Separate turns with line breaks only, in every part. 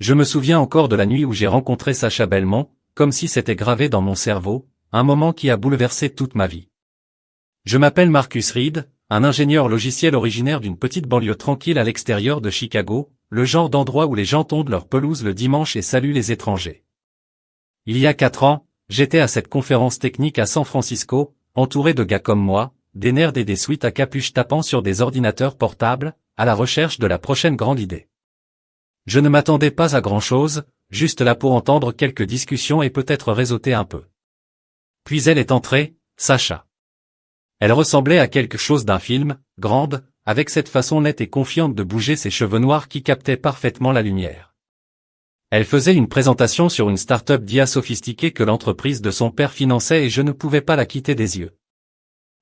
Je me souviens encore de la nuit où j'ai rencontré Sacha Belmont, comme si c'était gravé dans mon cerveau, un moment qui a bouleversé toute ma vie. Je m'appelle Marcus Reed, un ingénieur logiciel originaire d'une petite banlieue tranquille à l'extérieur de Chicago, le genre d'endroit où les gens tondent leur pelouse le dimanche et saluent les étrangers. Il y a 4 ans, j'étais à cette conférence technique à San Francisco, entouré de gars comme moi, des nerds et des suites à capuche tapant sur des ordinateurs portables, à la recherche de la prochaine grande idée. Je ne m'attendais pas à grand-chose, juste là pour entendre quelques discussions et peut-être réseauter un peu. Puis elle est entrée, Sacha. Elle ressemblait à quelque chose d'un film, grande, avec cette façon nette et confiante de bouger ses cheveux noirs qui captaient parfaitement la lumière. Elle faisait une présentation sur une start-up d'IA sophistiquée que l'entreprise de son père finançait et je ne pouvais pas la quitter des yeux.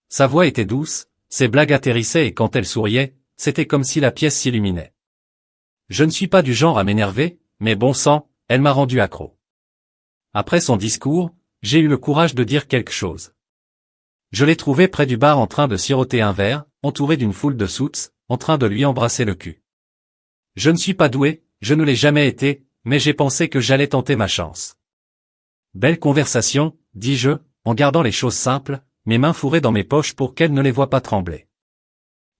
Sa voix était douce, ses blagues atterrissaient et quand elle souriait, c'était comme si la pièce s'illuminait. Je ne suis pas du genre à m'énerver, mais bon sang, elle m'a rendu accro. Après son discours, j'ai eu le courage de dire quelque chose. Je l'ai trouvée près du bar en train de siroter un verre, entourée d'une foule de suits, en train de lui embrasser le cul. Je ne suis pas doué, je ne l'ai jamais été, mais j'ai pensé que j'allais tenter ma chance. Belle conversation, dis-je, en gardant les choses simples, mes mains fourrées dans mes poches pour qu'elle ne les voie pas trembler.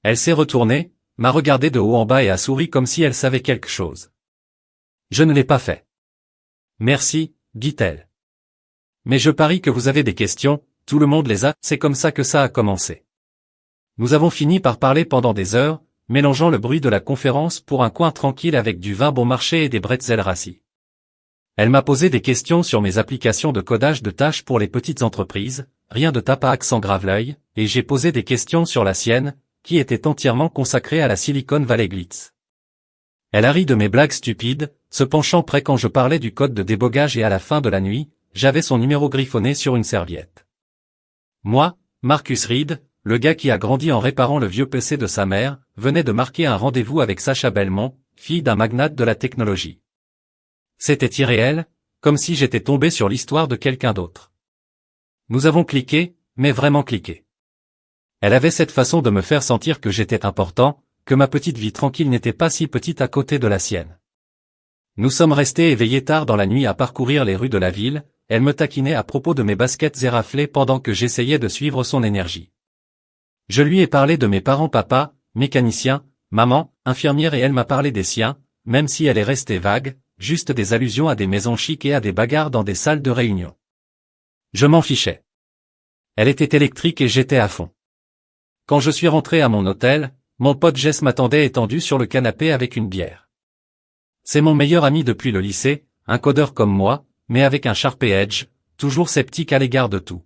Elle s'est retournée, m'a regardé de haut en bas et a souri comme si elle savait quelque chose. Je ne l'ai pas fait. Merci, dit-elle. Mais je parie que vous avez des questions, tout le monde les a, c'est comme ça que ça a commencé. Nous avons fini par parler pendant des heures, mélangeant le bruit de la conférence pour un coin tranquille avec du vin bon marché et des bretzels rassis. Elle m'a posé des questions sur mes applications de codage de tâches pour les petites entreprises, rien de tape à accent grave-l'œil, et j'ai posé des questions sur la sienne, qui était entièrement consacrée à la Silicon Valley Glitz. Elle a ri de mes blagues stupides, se penchant près quand je parlais du code de débogage et à la fin de la nuit, j'avais son numéro griffonné sur une serviette. Moi, Marcus Reed, le gars qui a grandi en réparant le vieux PC de sa mère, venait de marquer un rendez-vous avec Sacha Belmont, fille d'un magnate de la technologie. C'était irréel, comme si j'étais tombé sur l'histoire de quelqu'un d'autre. Nous avons cliqué, mais vraiment cliqué. Elle avait cette façon de me faire sentir que j'étais important, que ma petite vie tranquille n'était pas si petite à côté de la sienne. Nous sommes restés éveillés tard dans la nuit à parcourir les rues de la ville, elle me taquinait à propos de mes baskets éraflées pendant que j'essayais de suivre son énergie. Je lui ai parlé de mes parents, papa, mécanicien, maman, infirmière et elle m'a parlé des siens, même si elle est restée vague, juste des allusions à des maisons chics et à des bagarres dans des salles de réunion. Je m'en fichais. Elle était électrique et j'étais à fond. Quand je suis rentré à mon hôtel, mon pote Jess m'attendait étendu sur le canapé avec une bière. C'est mon meilleur ami depuis le lycée, un codeur comme moi, mais avec un Sharp Edge, toujours sceptique à l'égard de tout.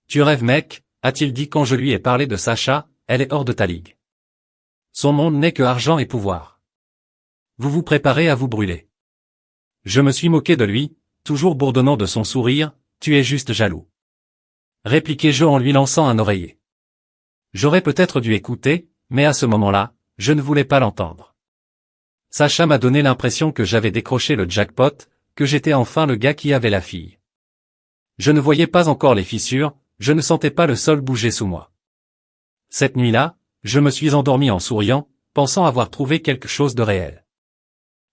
Tu rêves mec, a-t-il dit quand je lui ai parlé de Sacha, elle est hors de ta ligue. Son monde n'est que argent et pouvoir. Vous vous préparez à vous brûler. Je me suis moqué de lui, toujours bourdonnant de son sourire, tu es juste jaloux. Répliquai-je en lui lançant un oreiller. J'aurais peut-être dû écouter, mais à ce moment-là, je ne voulais pas l'entendre. Sacha m'a donné l'impression que j'avais décroché le jackpot, que j'étais enfin le gars qui avait la fille. Je ne voyais pas encore les fissures, je ne sentais pas le sol bouger sous moi. Cette nuit-là, je me suis endormi en souriant, pensant avoir trouvé quelque chose de réel.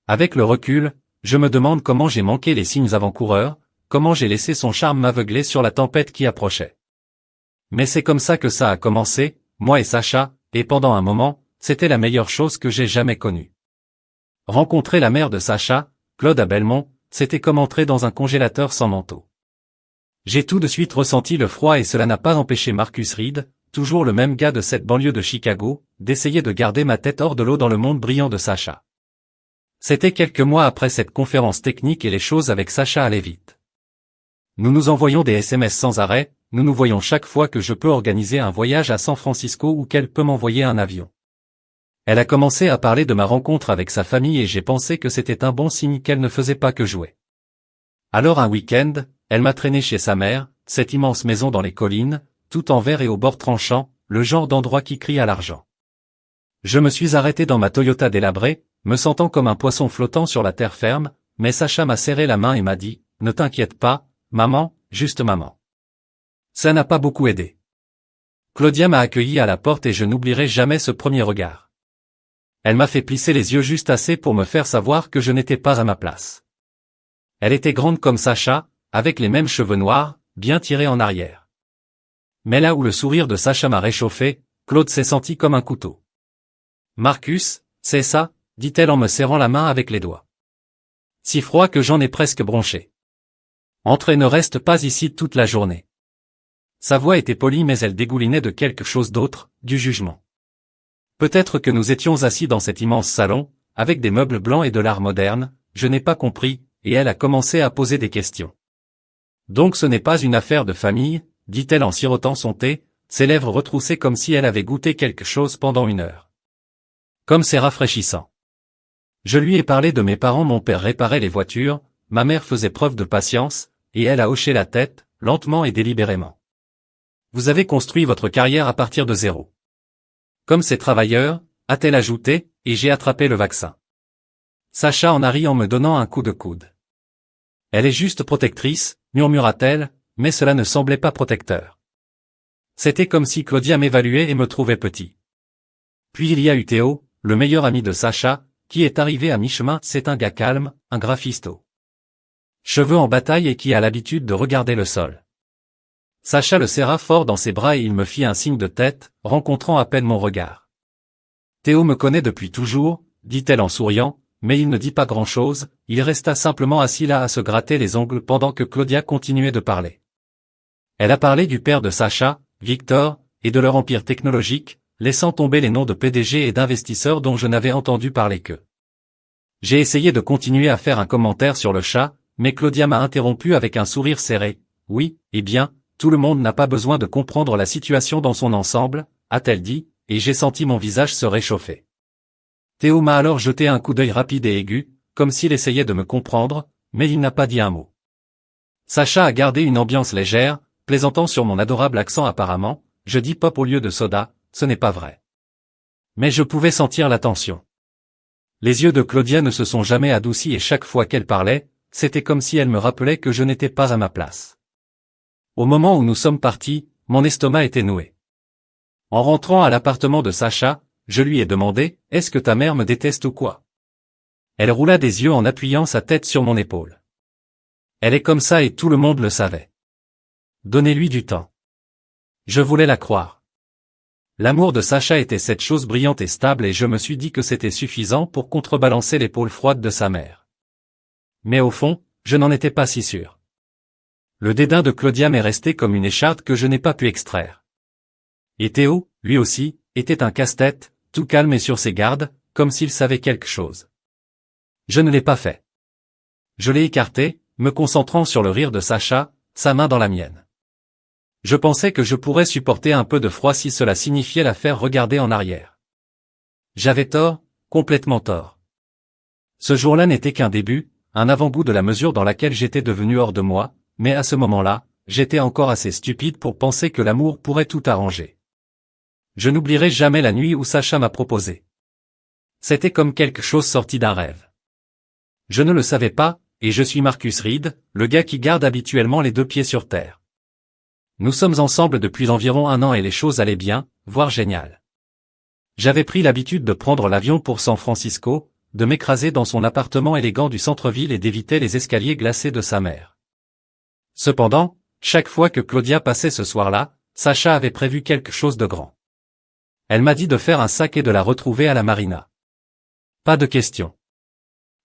Avec le recul, je me demande comment j'ai manqué les signes avant-coureurs, comment j'ai laissé son charme m'aveugler sur la tempête qui approchait. Mais c'est comme ça que ça a commencé, moi et Sacha, et pendant un moment, c'était la meilleure chose que j'ai jamais connue. Rencontrer la mère de Sacha, Claude à Belmont, c'était comme entrer dans un congélateur sans manteau. J'ai tout de suite ressenti le froid et cela n'a pas empêché Marcus Reed, toujours le même gars de cette banlieue de Chicago, d'essayer de garder ma tête hors de l'eau dans le monde brillant de Sacha. C'était quelques mois après cette conférence technique et les choses avec Sacha allaient vite. Nous nous envoyons des SMS sans arrêt, nous nous voyons chaque fois que je peux organiser un voyage à San Francisco ou qu'elle peut m'envoyer un avion. Elle a commencé à parler de ma rencontre avec sa famille et j'ai pensé que c'était un bon signe qu'elle ne faisait pas que jouer. Alors un week-end, elle m'a traîné chez sa mère, cette immense maison dans les collines, tout en verre et au bord tranchant, le genre d'endroit qui crie à l'argent. Je me suis arrêté dans ma Toyota délabrée, me sentant comme un poisson flottant sur la terre ferme, mais Sacha m'a serré la main et m'a dit, « Ne t'inquiète pas, maman, juste maman. » Ça n'a pas beaucoup aidé. Claudia m'a accueilli à la porte et je n'oublierai jamais ce premier regard. Elle m'a fait plisser les yeux juste assez pour me faire savoir que je n'étais pas à ma place. Elle était grande comme Sacha, avec les mêmes cheveux noirs, bien tirés en arrière. Mais là où le sourire de Sacha m'a réchauffé, Claude s'est senti comme un couteau. « Marcus, c'est ça ?» dit-elle en me serrant la main avec les doigts. Si froid que j'en ai presque bronché. Entre et ne reste pas ici toute la journée. Sa voix était polie mais elle dégoulinait de quelque chose d'autre, du jugement. Peut-être que nous étions assis dans cet immense salon, avec des meubles blancs et de l'art moderne, je n'ai pas compris, et elle a commencé à poser des questions. Donc ce n'est pas une affaire de famille, dit-elle en sirotant son thé, ses lèvres retroussées comme si elle avait goûté quelque chose pendant 1 heure. Comme c'est rafraîchissant. Je lui ai parlé de mes parents, mon père réparait les voitures, ma mère faisait preuve de patience, et elle a hoché la tête, lentement et délibérément. Vous avez construit votre carrière à partir de zéro. Comme ces travailleurs, a-t-elle ajouté, et j'ai attrapé le vaccin. Sacha en a ri en me donnant un coup de coude. Elle est juste protectrice, murmura-t-elle, mais cela ne semblait pas protecteur. C'était comme si Claudia m'évaluait et me trouvait petit. Puis il y a eu Théo, le meilleur ami de Sacha, qui est arrivé à mi-chemin. C'est un gars calme, un graphisto. Cheveux en bataille et qui a l'habitude de regarder le sol. Sacha le serra fort dans ses bras et il me fit un signe de tête, rencontrant à peine mon regard. Théo me connaît depuis toujours, dit-elle en souriant, mais il ne dit pas grand-chose, il resta simplement assis là à se gratter les ongles pendant que Claudia continuait de parler. Elle a parlé du père de Sacha, Victor, et de leur empire technologique, laissant tomber les noms de PDG et d'investisseurs dont je n'avais entendu parler que. J'ai essayé de continuer à faire un commentaire sur le chat, mais Claudia m'a interrompu avec un sourire serré. Oui, eh bien, tout le monde n'a pas besoin de comprendre la situation dans son ensemble, a-t-elle dit, et j'ai senti mon visage se réchauffer. Théo m'a alors jeté un coup d'œil rapide et aigu, comme s'il essayait de me comprendre, mais il n'a pas dit un mot. Sacha a gardé une ambiance légère, plaisantant sur mon adorable accent apparemment, je dis pop au lieu de soda, ce n'est pas vrai. Mais je pouvais sentir la tension. Les yeux de Claudia ne se sont jamais adoucis et chaque fois qu'elle parlait, c'était comme si elle me rappelait que je n'étais pas à ma place. Au moment où nous sommes partis, mon estomac était noué. En rentrant à l'appartement de Sacha, je lui ai demandé, « Est-ce que ta mère me déteste ou quoi ?» Elle roula des yeux en appuyant sa tête sur mon épaule. Elle est comme ça et tout le monde le savait. Donnez-lui du temps. Je voulais la croire. L'amour de Sacha était cette chose brillante et stable et je me suis dit que c'était suffisant pour contrebalancer l'épaule froide de sa mère. Mais au fond, je n'en étais pas si sûr. Le dédain de Claudia m'est resté comme une écharpe que je n'ai pas pu extraire. Et Théo, lui aussi, était un casse-tête, tout calme et sur ses gardes, comme s'il savait quelque chose. Je ne l'ai pas fait. Je l'ai écarté, me concentrant sur le rire de Sacha, sa main dans la mienne. Je pensais que je pourrais supporter un peu de froid si cela signifiait la faire regarder en arrière. J'avais tort, complètement tort. Ce jour-là n'était qu'un début, un avant-goût de la mesure dans laquelle j'étais devenu hors de moi, mais à ce moment-là, j'étais encore assez stupide pour penser que l'amour pourrait tout arranger. Je n'oublierai jamais la nuit où Sacha m'a proposé. C'était comme quelque chose sorti d'un rêve. Je ne le savais pas, et je suis Marcus Reed, le gars qui garde habituellement les 2 pieds sur terre. Nous sommes ensemble depuis environ 1 an et les choses allaient bien, voire génial. J'avais pris l'habitude de prendre l'avion pour San Francisco, de m'écraser dans son appartement élégant du centre-ville et d'éviter les escaliers glacés de sa mère. Cependant, chaque fois que Claudia passait ce soir-là, Sacha avait prévu quelque chose de grand. Elle m'a dit de faire un sac et de la retrouver à la marina. Pas de question.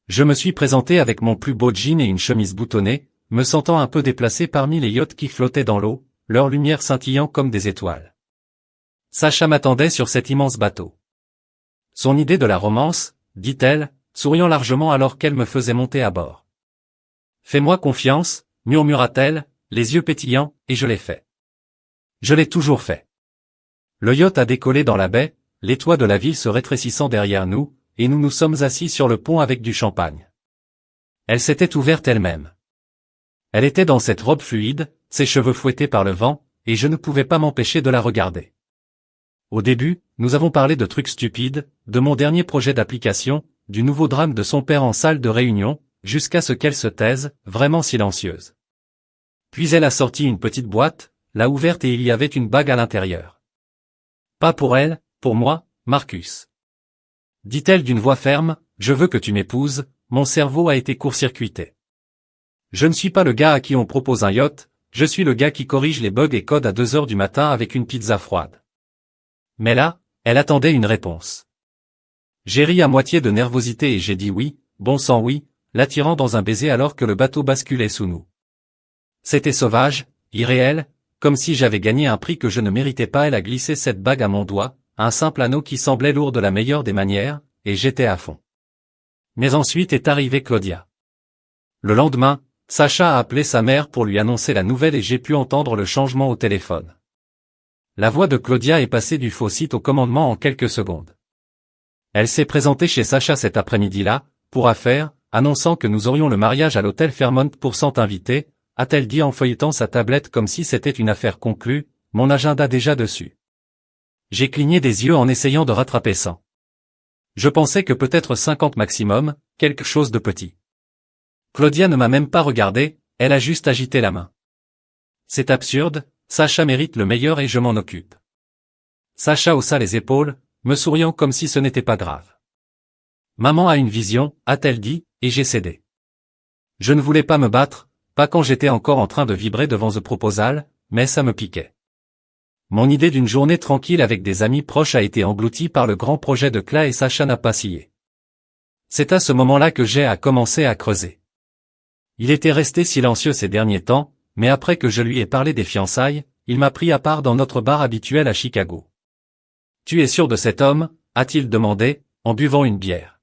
Je me suis présenté avec mon plus beau jean et une chemise boutonnée, me sentant un peu déplacé parmi les yachts qui flottaient dans l'eau, leurs lumières scintillant comme des étoiles. Sacha m'attendait sur cet immense bateau. Son idée de la romance, dit-elle, souriant largement alors qu'elle me faisait monter à bord. Fais-moi confiance, murmura-t-elle, les yeux pétillants, et je l'ai fait. Je l'ai toujours fait. Le yacht a décollé dans la baie, les toits de la ville se rétrécissant derrière nous, et nous nous sommes assis sur le pont avec du champagne. Elle s'était ouverte elle-même. Elle était dans cette robe fluide, ses cheveux fouettés par le vent, et je ne pouvais pas m'empêcher de la regarder. Au début, nous avons parlé de trucs stupides, de mon dernier projet d'application, du nouveau drame de son père en salle de réunion, jusqu'à ce qu'elle se taise, vraiment silencieuse. Puis elle a sorti une petite boîte, l'a ouverte et il y avait une bague à l'intérieur. Pas pour elle, pour moi, Marcus. dit-elle d'une voix ferme, je veux que tu m'épouses, mon cerveau a été court-circuité. Je ne suis pas le gars à qui on propose un yacht, je suis le gars qui corrige les bugs et code à 2 heures du matin avec une pizza froide. Mais là, elle attendait une réponse. J'ai ri à moitié de nervosité et j'ai dit oui, bon sang oui, l'attirant dans un baiser alors que le bateau basculait sous nous. C'était sauvage, irréel, comme si j'avais gagné un prix que je ne méritais pas. Elle a glissé cette bague à mon doigt, un simple anneau qui semblait lourd de la meilleure des manières, et j'étais à fond. Mais ensuite est arrivée Claudia. Le lendemain, Sacha a appelé sa mère pour lui annoncer la nouvelle et j'ai pu entendre le changement au téléphone. La voix de Claudia est passée du faux site au commandement en quelques secondes. Elle s'est présentée chez Sacha cet après-midi-là, pour affaires, annonçant que nous aurions le mariage à l'hôtel Fairmont pour 100 invités, a-t-elle dit en feuilletant sa tablette comme si c'était une affaire conclue, mon agenda déjà dessus. J'ai cligné des yeux en essayant de rattraper 100. Je pensais que peut-être 50 maximum, quelque chose de petit. Claudia ne m'a même pas regardé, elle a juste agité la main. C'est absurde, Sacha mérite le meilleur et je m'en occupe. Sacha haussa les épaules, me souriant comme si ce n'était pas grave. Maman a une vision, a-t-elle dit, et j'ai cédé. Je ne voulais pas me battre, pas quand j'étais encore en train de vibrer devant The Proposal, mais ça me piquait. Mon idée d'une journée tranquille avec des amis proches a été engloutie par le grand projet de Cla et Sacha n'a pas scié. C'est à ce moment-là que j'ai commencé à creuser. Il était resté silencieux ces derniers temps, mais après que je lui ai parlé des fiançailles, il m'a pris à part dans notre bar habituel à Chicago. Tu es sûr de cet homme, a-t-il demandé, en buvant une bière.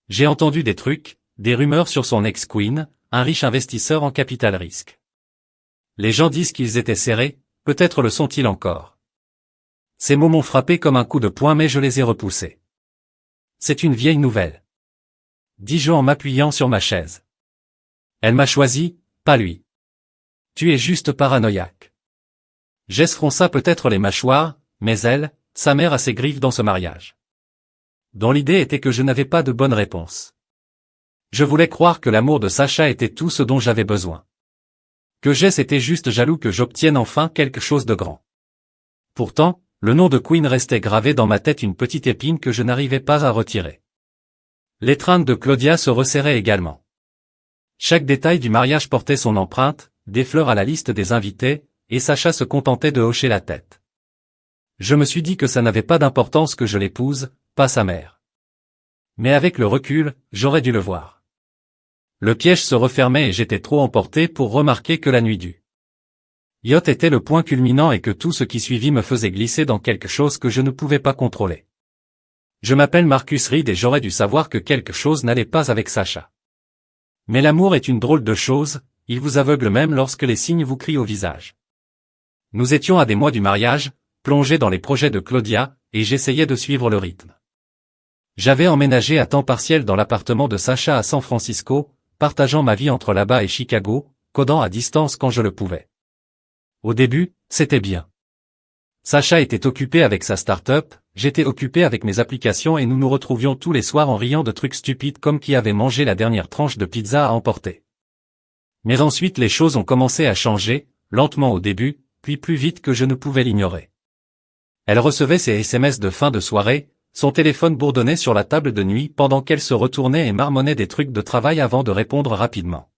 J'ai entendu des trucs, des rumeurs sur son ex-queen, un riche investisseur en capital risque. Les gens disent qu'ils étaient serrés, peut-être le sont-ils encore. Ces mots m'ont frappé comme un coup de poing mais je les ai repoussés. C'est une vieille nouvelle. Dis-je en m'appuyant sur ma chaise. Elle m'a choisi, pas lui. Tu es juste paranoïaque. Jess fronça peut-être les mâchoires, mais elle, sa mère a ses griffes dans ce mariage. Dont l'idée était que je n'avais pas de bonne réponse. Je voulais croire que l'amour de Sacha était tout ce dont j'avais besoin. Que Jess était juste jaloux que j'obtienne enfin quelque chose de grand. Pourtant, le nom de Queen restait gravé dans ma tête une petite épine que je n'arrivais pas à retirer. L'étreinte de Claudia se resserrait également. Chaque détail du mariage portait son empreinte, des fleurs à la liste des invités, et Sacha se contentait de hocher la tête. Je me suis dit que ça n'avait pas d'importance que je l'épouse, pas sa mère. Mais avec le recul, j'aurais dû le voir. Le piège se refermait et j'étais trop emporté pour remarquer que la nuit du yacht était le point culminant et que tout ce qui suivit me faisait glisser dans quelque chose que je ne pouvais pas contrôler. Je m'appelle Marcus Reed et j'aurais dû savoir que quelque chose n'allait pas avec Sacha. Mais l'amour est une drôle de chose, il vous aveugle même lorsque les signes vous crient au visage. Nous étions à des mois du mariage, plongés dans les projets de Claudia, et j'essayais de suivre le rythme. J'avais emménagé à temps partiel dans l'appartement de Sacha à San Francisco, partageant ma vie entre là-bas et Chicago, codant à distance quand je le pouvais. Au début, c'était bien. Sacha était occupé avec sa start-up, j'étais occupé avec mes applications et nous nous retrouvions tous les soirs en riant de trucs stupides comme qui avait mangé la dernière tranche de pizza à emporter. Mais ensuite les choses ont commencé à changer, lentement au début, puis plus vite que je ne pouvais l'ignorer. Elle recevait ses SMS de fin de soirée, son téléphone bourdonnait sur la table de nuit pendant qu'elle se retournait et marmonnait des trucs de travail avant de répondre rapidement.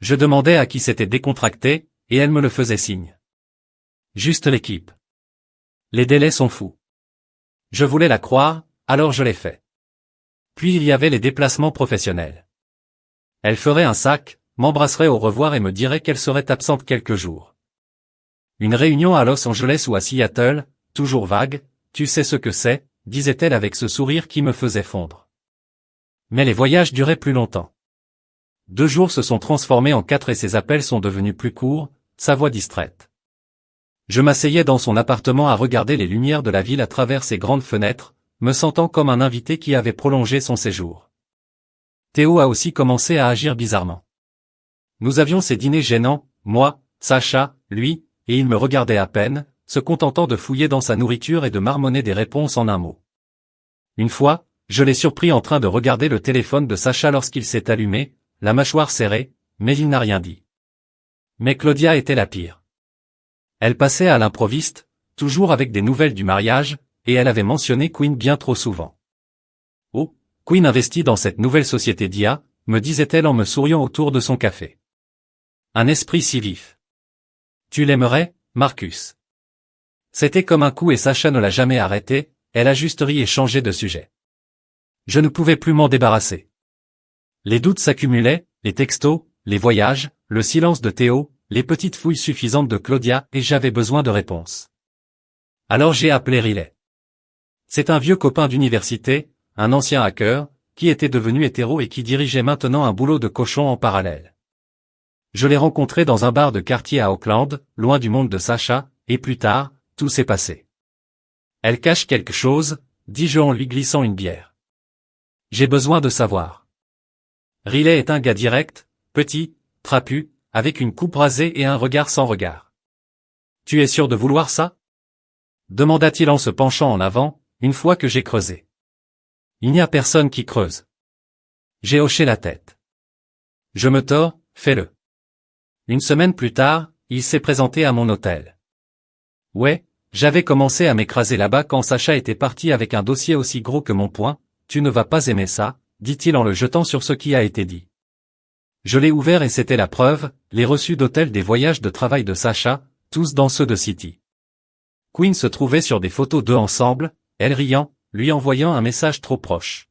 Je demandais à qui s'était décontracté, et elle me le faisait signe. Juste l'équipe. Les délais sont fous. Je voulais la croire, alors je l'ai fait. Puis il y avait les déplacements professionnels. Elle ferait un sac, m'embrasserait au revoir et me dirait qu'elle serait absente quelques jours. Une réunion à Los Angeles ou à Seattle, toujours vague, tu sais ce que c'est, disait-elle avec ce sourire qui me faisait fondre. Mais les voyages duraient plus longtemps. 2 jours se sont transformés en 4 et ses appels sont devenus plus courts, sa voix distraite. Je m'asseyais dans son appartement à regarder les lumières de la ville à travers ses grandes fenêtres, me sentant comme un invité qui avait prolongé son séjour. Théo a aussi commencé à agir bizarrement. Nous avions ces dîners gênants, moi, Sacha, lui, et il me regardait à peine, se contentant de fouiller dans sa nourriture et de marmonner des réponses en un mot. Une fois, je l'ai surpris en train de regarder le téléphone de Sacha lorsqu'il s'est allumé, la mâchoire serrée, mais il n'a rien dit. Mais Claudia était la pire. Elle passait à l'improviste, toujours avec des nouvelles du mariage, et elle avait mentionné Queen bien trop souvent. Quinn investit dans cette nouvelle société d'IA, me disait-elle en me souriant autour de son café. Un esprit si vif. Tu l'aimerais, Marcus. C'était comme un coup et Sacha ne l'a jamais arrêté, elle a juste ri et changé de sujet. Je ne pouvais plus m'en débarrasser. Les doutes s'accumulaient, les textos, les voyages, le silence de Théo, les petites fouilles suffisantes de Claudia et j'avais besoin de réponses. Alors j'ai appelé Riley. C'est un vieux copain d'université, un ancien hacker, qui était devenu hétéro et qui dirigeait maintenant un boulot de cochon en parallèle. Je l'ai rencontré dans un bar de quartier à Auckland, loin du monde de Sacha, et plus tard, tout s'est passé. Elle cache quelque chose, dis-je en lui glissant une bière. J'ai besoin de savoir. Riley est un gars direct, petit, trapu, avec une coupe rasée et un regard sans regard. Tu es sûr de vouloir ça? Demanda-t-il en se penchant en avant, une fois que j'ai creusé. Il n'y a personne qui creuse. J'ai hoché la tête. Je me tords, fais-le. Une semaine plus tard, il s'est présenté à mon hôtel. Ouais, j'avais commencé à m'écraser là-bas quand Sacha était parti avec un dossier aussi gros que mon poing. Tu ne vas pas aimer ça, dit-il en le jetant sur ce qui a été dit. Je l'ai ouvert et c'était la preuve, les reçus d'hôtel des voyages de travail de Sacha, tous dans ceux de City. Quinn se trouvait sur des photos d'eux ensemble, elle riant, lui envoyant un message trop proche.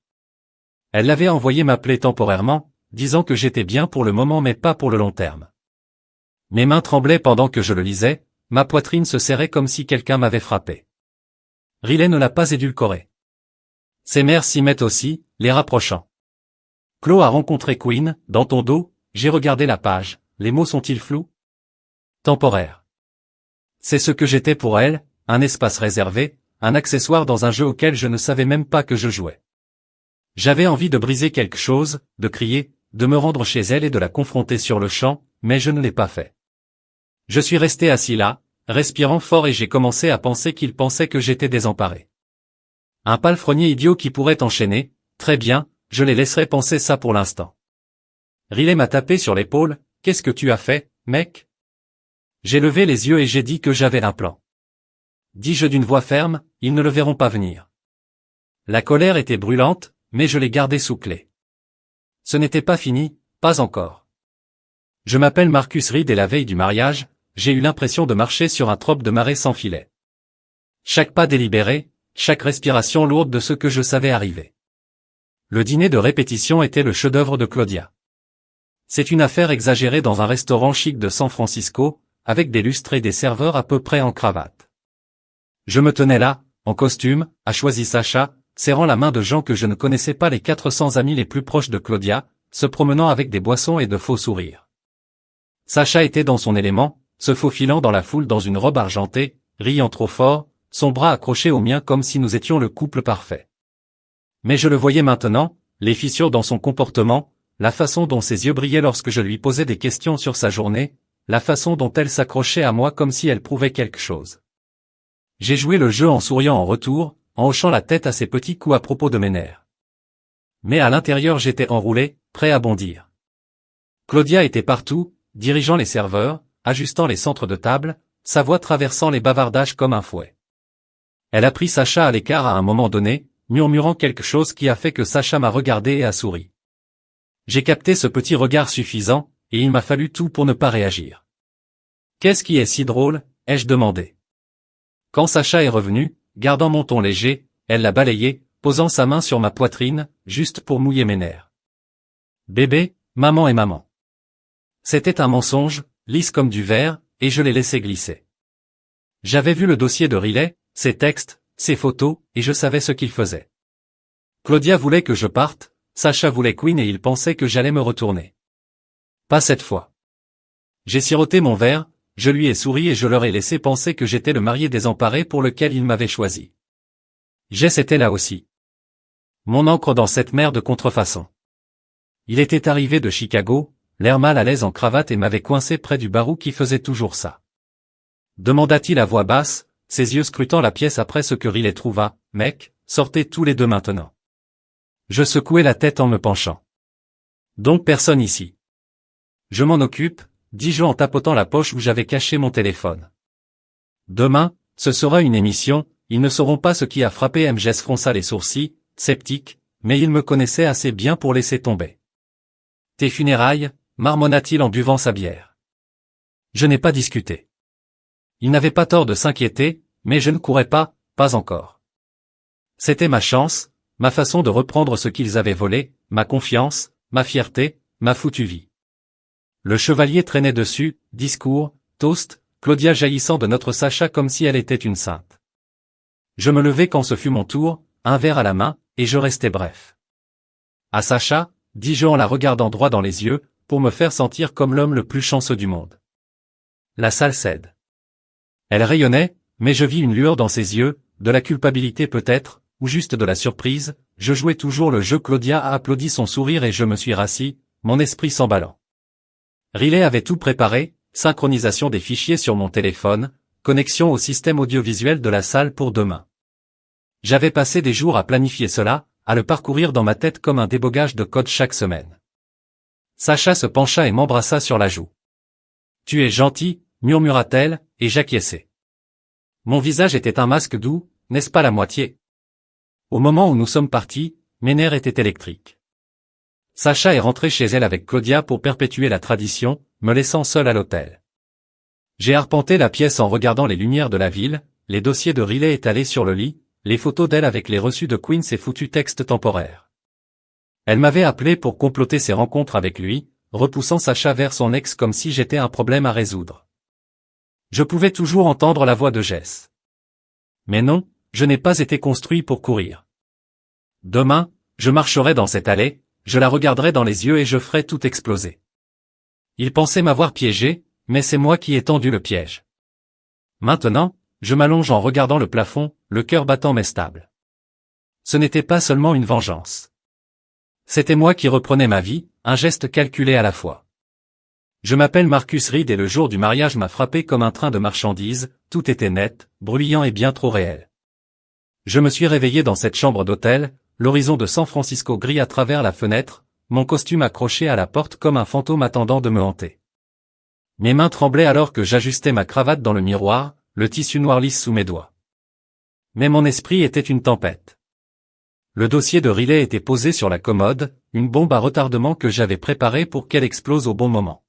Elle l'avait envoyé m'appeler temporairement, disant que j'étais bien pour le moment mais pas pour le long terme. Mes mains tremblaient pendant que je le lisais, ma poitrine se serrait comme si quelqu'un m'avait frappé. Riley ne l'a pas édulcoré. Ses mères s'y mettent aussi, les rapprochant. Chloé a rencontré Quinn, dans ton dos, j'ai regardé la page, les mots sont-ils flous? Temporaire. C'est ce que j'étais pour elle, un espace réservé, un accessoire dans un jeu auquel je ne savais même pas que je jouais. J'avais envie de briser quelque chose, de crier, de me rendre chez elle et de la confronter sur le champ, mais je ne l'ai pas fait. Je suis resté assis là, respirant fort et j'ai commencé à penser qu'il pensait que j'étais désemparé. Un palefrenier idiot qui pourrait enchaîner, très bien, je les laisserai penser ça pour l'instant. Riley m'a tapé sur l'épaule, qu'est-ce que tu as fait, mec? J'ai levé les yeux et j'ai dit que j'avais un plan. Dis-je d'une voix ferme, ils ne le verront pas venir. La colère était brûlante, mais je l'ai gardée sous clé. Ce n'était pas fini, pas encore. Je m'appelle Marcus Reed et la veille du mariage, j'ai eu l'impression de marcher sur un trope de marée sans filet. Chaque pas délibéré, chaque respiration lourde de ce que je savais arriver. Le dîner de répétition était le chef-d'œuvre de Claudia. C'est une affaire exagérée dans un restaurant chic de San Francisco, avec des lustres et des serveurs à peu près en cravate. Je me tenais là, en costume, a choisi Sacha, serrant la main de gens que je ne connaissais pas, les 400 amis les plus proches de Claudia, se promenant avec des boissons et de faux sourires. Sacha était dans son élément, se faufilant dans la foule dans une robe argentée, riant trop fort, son bras accroché au mien comme si nous étions le couple parfait. Mais je le voyais maintenant, les fissures dans son comportement, la façon dont ses yeux brillaient lorsque je lui posais des questions sur sa journée, la façon dont elle s'accrochait à moi comme si elle prouvait quelque chose. J'ai joué le jeu en souriant en retour, en hochant la tête à ses petits coups à propos de mes nerfs. Mais à l'intérieur j'étais enroulé, prêt à bondir. Claudia était partout, dirigeant les serveurs, ajustant les centres de table, sa voix traversant les bavardages comme un fouet. Elle a pris Sacha à l'écart à un moment donné, murmurant quelque chose qui a fait que Sacha m'a regardé et a souri. J'ai capté ce petit regard suffisant, et il m'a fallu tout pour ne pas réagir. Qu'est-ce qui est si drôle, ai-je demandé. Quand Sacha est revenu, gardant mon ton léger, elle l'a balayé, posant sa main sur ma poitrine, juste pour mouiller mes nerfs. Bébé, maman et maman. C'était un mensonge, lisse comme du verre, et je l'ai laissé glisser. J'avais vu le dossier de Riley, ses textes, ses photos, et je savais ce qu'il faisait. Claudia voulait que je parte, Sacha voulait Quinn et il pensait que j'allais me retourner. Pas cette fois. J'ai siroté mon verre, je lui ai souri et je leur ai laissé penser que j'étais le marié désemparé pour lequel ils m'avaient choisi. Jess était là aussi. Mon ancre dans cette mer de contrefaçon. Il était arrivé de Chicago, l'air mal à l'aise en cravate et m'avait coincé près du barreau qui faisait toujours ça. Demanda-t-il à voix basse, ses yeux scrutant la pièce après ce que Riley trouva, mec, sortez tous les deux maintenant. Je secouai la tête en me penchant. Donc personne ici. Je m'en occupe, dis-je en tapotant la poche où j'avais caché mon téléphone. Demain, ce sera une émission, ils ne sauront pas ce qui a frappé. Jess fronça les sourcils, sceptique, mais il me connaissait assez bien pour laisser tomber. Tes funérailles, marmonna-t-il en buvant sa bière. Je n'ai pas discuté. Il n'avait pas tort de s'inquiéter, mais je ne courais pas encore. C'était ma chance, ma façon de reprendre ce qu'ils avaient volé, ma confiance, ma fierté, ma foutue vie. Le chevalier traînait dessus, discours, toast, Claudia jaillissant de notre Sacha comme si elle était une sainte. Je me levai quand ce fut mon tour, un verre à la main, et je restai bref. À Sacha, dis-je en la regardant droit dans les yeux, pour me faire sentir comme l'homme le plus chanceux du monde. La salle cède. Elle rayonnait, mais je vis une lueur dans ses yeux, de la culpabilité peut-être, ou juste de la surprise. Je jouais toujours le jeu. Claudia a applaudi son sourire et je me suis rassis, mon esprit s'emballant. Riley avait tout préparé, synchronisation des fichiers sur mon téléphone, connexion au système audiovisuel de la salle pour demain. J'avais passé des jours à planifier cela, à le parcourir dans ma tête comme un débogage de code chaque semaine. Sacha se pencha et m'embrassa sur la joue. « Tu es gentil », murmura-t-elle, et j'acquiesçai. Mon visage était un masque doux, n'est-ce pas la moitié? Au moment où nous sommes partis, mes nerfs étaient électriques. Sacha est rentrée chez elle avec Claudia pour perpétuer la tradition, me laissant seul à l'hôtel. J'ai arpenté la pièce en regardant les lumières de la ville, les dossiers de Riley étalés sur le lit, les photos d'elle avec les reçus de Quinn et foutus textes temporaires. Elle m'avait appelé pour comploter ses rencontres avec lui, repoussant Sacha vers son ex comme si j'étais un problème à résoudre. Je pouvais toujours entendre la voix de Jess. Mais non, je n'ai pas été construit pour courir. Demain, je marcherai dans cette allée, je la regarderai dans les yeux et je ferai tout exploser. Il pensait m'avoir piégé, mais c'est moi qui ai tendu le piège. Maintenant, je m'allonge en regardant le plafond, le cœur battant mais stable. Ce n'était pas seulement une vengeance. C'était moi qui reprenais ma vie, un geste calculé à la fois. Je m'appelle Marcus Reed et le jour du mariage m'a frappé comme un train de marchandises, tout était net, bruyant et bien trop réel. Je me suis réveillé dans cette chambre d'hôtel, l'horizon de San Francisco gris à travers la fenêtre, mon costume accroché à la porte comme un fantôme attendant de me hanter. Mes mains tremblaient alors que j'ajustais ma cravate dans le miroir, le tissu noir lisse sous mes doigts. Mais mon esprit était une tempête. Le dossier de Riley était posé sur la commode, une bombe à retardement que j'avais préparée pour qu'elle explose au bon moment.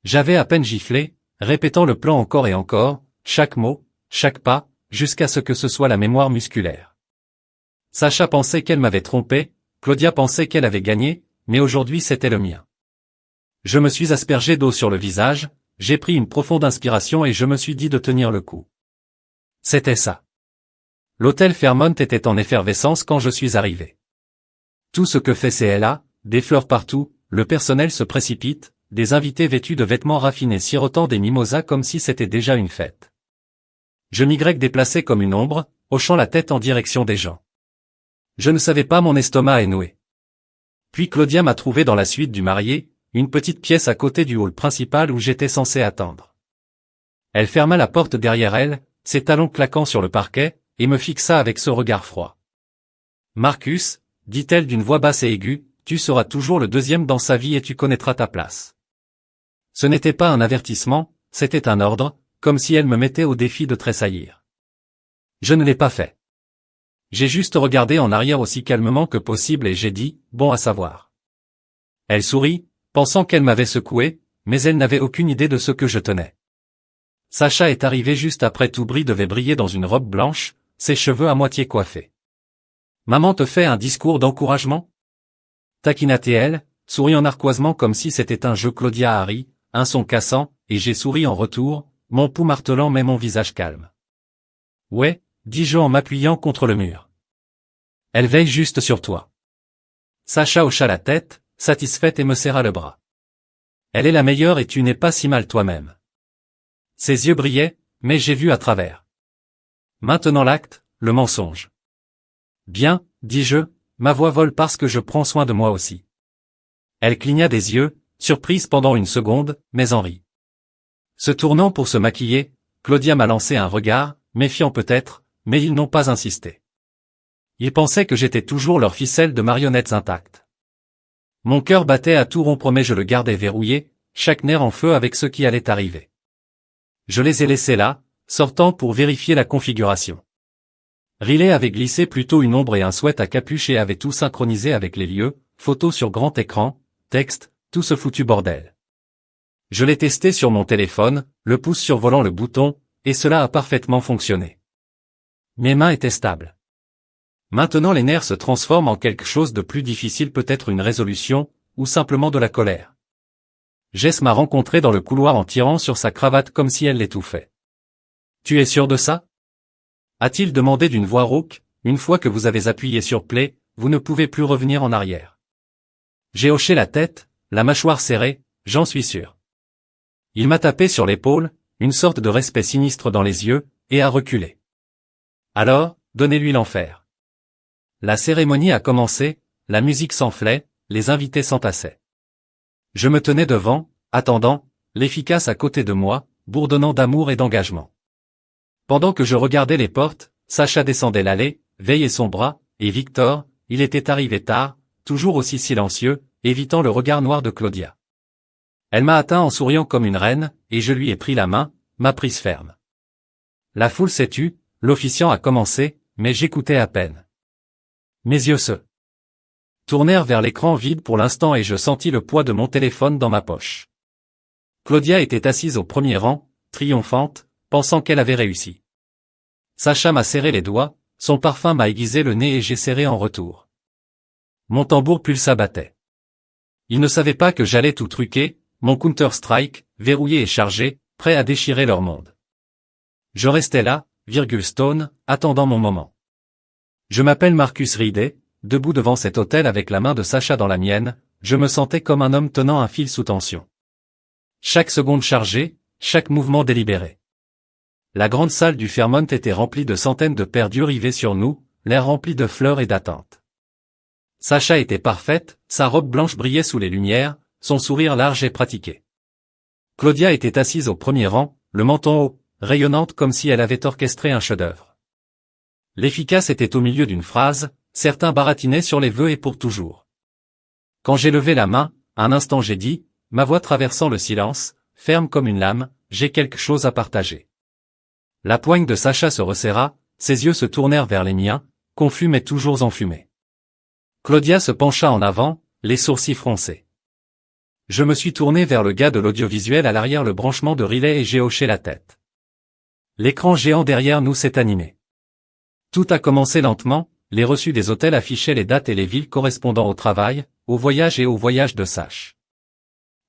J'avais à peine giflé, répétant le plan encore et encore, chaque mot, chaque pas, jusqu'à ce que ce soit la mémoire musculaire. Sacha pensait qu'elle m'avait trompé, Claudia pensait qu'elle avait gagné, mais aujourd'hui c'était le mien. Je me suis aspergé d'eau sur le visage, j'ai pris une profonde inspiration et je me suis dit de tenir le coup. C'était ça. L'hôtel Fairmont était en effervescence quand je suis arrivé. Tout ce que fait CLA, des fleurs partout, le personnel se précipite, des invités vêtus de vêtements raffinés sirotant des mimosas comme si c'était déjà une fête. Je m'y déplaçais comme une ombre, hochant la tête en direction des gens. Je ne savais pas, mon estomac est noué. Puis Claudia m'a trouvé dans la suite du marié, une petite pièce à côté du hall principal où j'étais censé attendre. Elle ferma la porte derrière elle, ses talons claquant sur le parquet, et me fixa avec ce regard froid. « Marcus, dit-elle d'une voix basse et aiguë, tu seras toujours le deuxième dans sa vie et tu connaîtras ta place. » Ce n'était pas un avertissement, c'était un ordre, comme si elle me mettait au défi de tressaillir. Je ne l'ai pas fait. J'ai juste regardé en arrière aussi calmement que possible et j'ai dit, bon à savoir. Elle sourit, pensant qu'elle m'avait secoué, mais elle n'avait aucune idée de ce que je tenais. Sacha est arrivé juste après. Toubry devait briller dans une robe blanche, ses cheveux à moitié coiffés. Maman te fait un discours d'encouragement? Taquina-t-elle, souriant narquoisement comme si c'était un jeu. Claudia a ri, un son cassant, et j'ai souri en retour, mon pouls martelant mais mon visage calme. Ouais, dis-je en m'appuyant contre le mur. Elle veille juste sur toi. Sacha hocha la tête, satisfaite et me serra le bras. Elle est la meilleure et tu n'es pas si mal toi-même. Ses yeux brillaient, mais j'ai vu à travers. Maintenant l'acte, le mensonge. Bien, dis-je, ma voix vole parce que je prends soin de moi aussi. Elle cligna des yeux, surprise pendant une seconde, mais en rit. Se tournant pour se maquiller, Claudia m'a lancé un regard, méfiant peut-être, mais ils n'ont pas insisté. Ils pensaient que j'étais toujours leur ficelle de marionnettes intactes. Mon cœur battait à tout rompre mais je le gardais verrouillé, chaque nerf en feu avec ce qui allait arriver. Je les ai laissés là, sortant pour vérifier la configuration. Riley avait glissé plutôt une ombre et un sweat à capuche et avait tout synchronisé avec les lieux, photos sur grand écran, texte, tout ce foutu bordel. Je l'ai testé sur mon téléphone, le pouce survolant le bouton, et cela a parfaitement fonctionné. Mes mains étaient stables. Maintenant les nerfs se transforment en quelque chose de plus difficile, peut-être une résolution, ou simplement de la colère. Jess m'a rencontré dans le couloir en tirant sur sa cravate comme si elle l'étouffait. « Tu es sûr de ça ?» a-t-il demandé d'une voix rauque. « Une fois que vous avez appuyé sur play, vous ne pouvez plus revenir en arrière. » J'ai hoché la tête, la mâchoire serrée, j'en suis sûr. Il m'a tapé sur l'épaule, une sorte de respect sinistre dans les yeux, et a reculé. Alors, donnez-lui l'enfer. La cérémonie a commencé, la musique s'enflait, les invités s'entassaient. Je me tenais devant, attendant, l'efficace à côté de moi, bourdonnant d'amour et d'engagement. Pendant que je regardais les portes, Sacha descendait l'allée, veillait son bras, et Victor, il était arrivé tard, toujours aussi silencieux, évitant le regard noir de Claudia. Elle m'a atteint en souriant comme une reine, et je lui ai pris la main, ma prise ferme. La foule s'est tue, l'officiant a commencé, mais j'écoutais à peine. Mes yeux se tournèrent vers l'écran vide pour l'instant et je sentis le poids de mon téléphone dans ma poche. Claudia était assise au premier rang, triomphante, pensant qu'elle avait réussi. Sacha m'a serré les doigts, son parfum m'a aiguisé le nez et j'ai serré en retour. Mon tambour pulsa battait. Ils ne savaient pas que j'allais tout truquer, mon Counter-Strike, verrouillé et chargé, prêt à déchirer leur monde. Je restais là, Stone, attendant mon moment. Je m'appelle Marcus Ridey, debout devant cet hôtel avec la main de Sacha dans la mienne, je me sentais comme un homme tenant un fil sous tension. Chaque seconde chargée, chaque mouvement délibéré. La grande salle du Fairmont était remplie de centaines de perdus rivés sur nous, l'air rempli de fleurs et d'attentes. Sacha était parfaite, sa robe blanche brillait sous les lumières, son sourire large et pratiqué. Claudia était assise au premier rang, le menton haut, rayonnante comme si elle avait orchestré un chef-d'œuvre. L'efficace était au milieu d'une phrase, certains baratinaient sur les vœux et pour toujours. Quand j'ai levé la main, un instant j'ai dit, ma voix traversant le silence, ferme comme une lame, j'ai quelque chose à partager. La poigne de Sacha se resserra, ses yeux se tournèrent vers les miens, confus mais toujours enfumés. Claudia se pencha en avant, les sourcils froncés. Je me suis tourné vers le gars de l'audiovisuel à l'arrière le branchement de Riley et j'ai hoché la tête. L'écran géant derrière nous s'est animé. Tout a commencé lentement, les reçus des hôtels affichaient les dates et les villes correspondant au travail, au voyage et au voyage de Sach.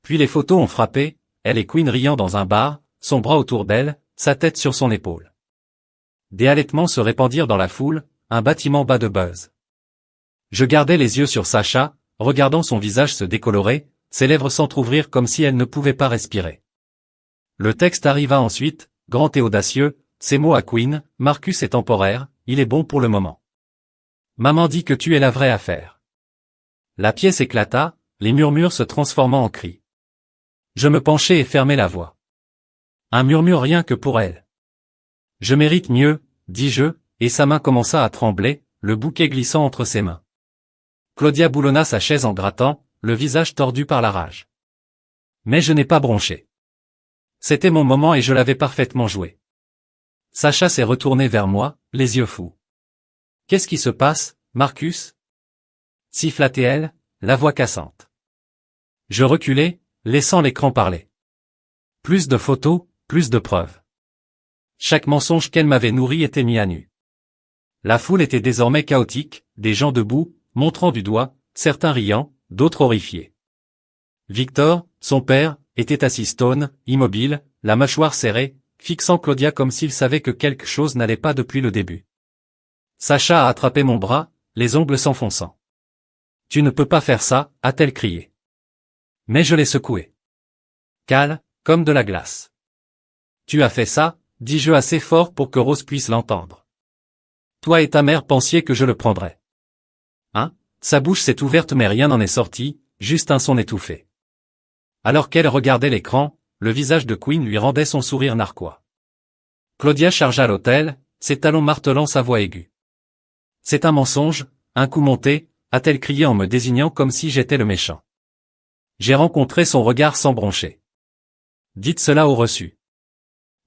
Puis les photos ont frappé, elle et Queen riant dans un bar, son bras autour d'elle, sa tête sur son épaule. Des halètements se répandirent dans la foule, un bâtiment bas de buzz. Je gardais les yeux sur Sacha, regardant son visage se décolorer, ses lèvres s'entr'ouvrir comme si elle ne pouvait pas respirer. Le texte arriva ensuite, grand et audacieux, ces mots à Queen, Marcus est temporaire, il est bon pour le moment. Maman dit que tu es la vraie affaire. La pièce éclata, les murmures se transformant en cris. Je me penchai et fermai la voix. Un murmure rien que pour elle. Je mérite mieux, dis-je, et sa main commença à trembler, le bouquet glissant entre ses mains. Claudia boulonna sa chaise en grattant, le visage tordu par la rage. Mais je n'ai pas bronché. C'était mon moment et je l'avais parfaitement joué. Sacha s'est retourné vers moi, les yeux fous. « Qu'est-ce qui se passe, Marcus » siffla-t-elle, la voix cassante. Je reculai, laissant l'écran parler. Plus de photos, plus de preuves. Chaque mensonge qu'elle m'avait nourri était mis à nu. La foule était désormais chaotique, des gens debout, montrant du doigt, certains riant, d'autres horrifiés. Victor, son père, était assis stone, immobile, la mâchoire serrée, fixant Claudia comme s'il savait que quelque chose n'allait pas depuis le début. Sacha a attrapé mon bras, les ongles s'enfonçant. « Tu ne peux pas faire ça » a-t-elle crié. Mais je l'ai secoué. Cale, comme de la glace. « Tu as fait ça » dis-je assez fort pour que Rose puisse l'entendre. « Toi et ta mère pensiez que je le prendrais. » Hein? Sa bouche s'est ouverte mais rien n'en est sorti, juste un son étouffé. Alors qu'elle regardait l'écran, le visage de Queen lui rendait son sourire narquois. Claudia chargea l'hôtel, ses talons martelant sa voix aiguë. « C'est un mensonge, un coup monté » a-t-elle crié en me désignant comme si j'étais le méchant. J'ai rencontré son regard sans broncher. « Dites cela au reçu. »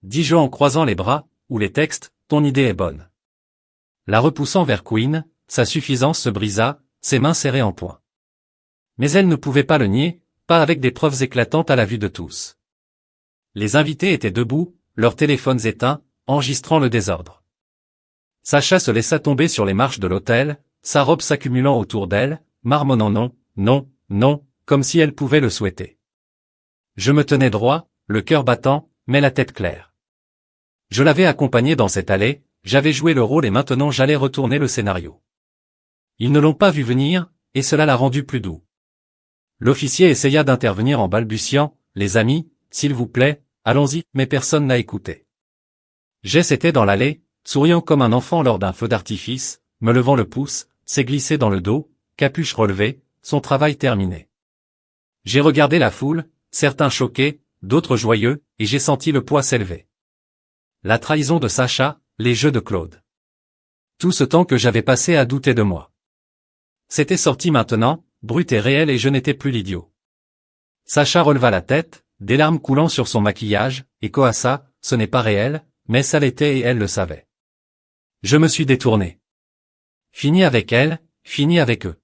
dis-je en croisant les bras, ou les textes, ton idée est bonne. La repoussant vers Queen, sa suffisance se brisa, ses mains serrées en poing. Mais elle ne pouvait pas le nier, pas avec des preuves éclatantes à la vue de tous. Les invités étaient debout, leurs téléphones éteints, enregistrant le désordre. Sacha se laissa tomber sur les marches de l'hôtel, sa robe s'accumulant autour d'elle, marmonnant non, non, non, comme si elle pouvait le souhaiter. Je me tenais droit, le cœur battant, mais la tête claire. Je l'avais accompagnée dans cette allée, j'avais joué le rôle et maintenant j'allais retourner le scénario. Ils ne l'ont pas vu venir, et cela l'a rendu plus doux. L'officier essaya d'intervenir en balbutiant, « Les amis, s'il vous plaît, allons-y », mais personne n'a écouté. Jess était dans l'allée, souriant comme un enfant lors d'un feu d'artifice, me levant le pouce, s'est glissé dans le dos, capuche relevée, son travail terminé. J'ai regardé la foule, certains choqués, d'autres joyeux, et j'ai senti le poids s'élever. La trahison de Sacha, les jeux de Claude. Tout ce temps que j'avais passé à douter de moi. C'était sorti maintenant, brut et réel et je n'étais plus l'idiot. Sacha releva la tête, des larmes coulant sur son maquillage, et coassa, ce n'est pas réel, mais ça l'était et elle le savait. Je me suis détourné. Fini avec elle, fini avec eux.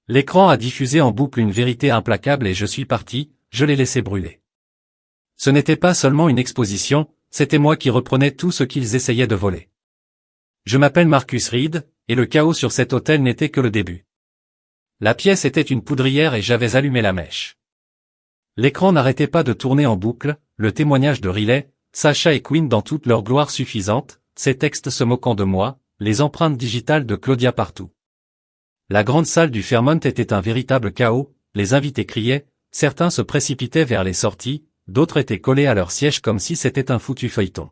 L'écran a diffusé en boucle une vérité implacable et je suis parti, je l'ai laissé brûler. Ce n'était pas seulement une exposition, c'était moi qui reprenais tout ce qu'ils essayaient de voler. Je m'appelle Marcus Reed, et le chaos sur cet hôtel n'était que le début. La pièce était une poudrière et j'avais allumé la mèche. L'écran n'arrêtait pas de tourner en boucle, le témoignage de Riley, Sacha et Queen dans toute leur gloire suffisante, ces textes se moquant de moi, les empreintes digitales de Claudia partout. La grande salle du Fairmont était un véritable chaos, les invités criaient, certains se précipitaient vers les sorties, d'autres étaient collés à leur siège comme si c'était un foutu feuilleton.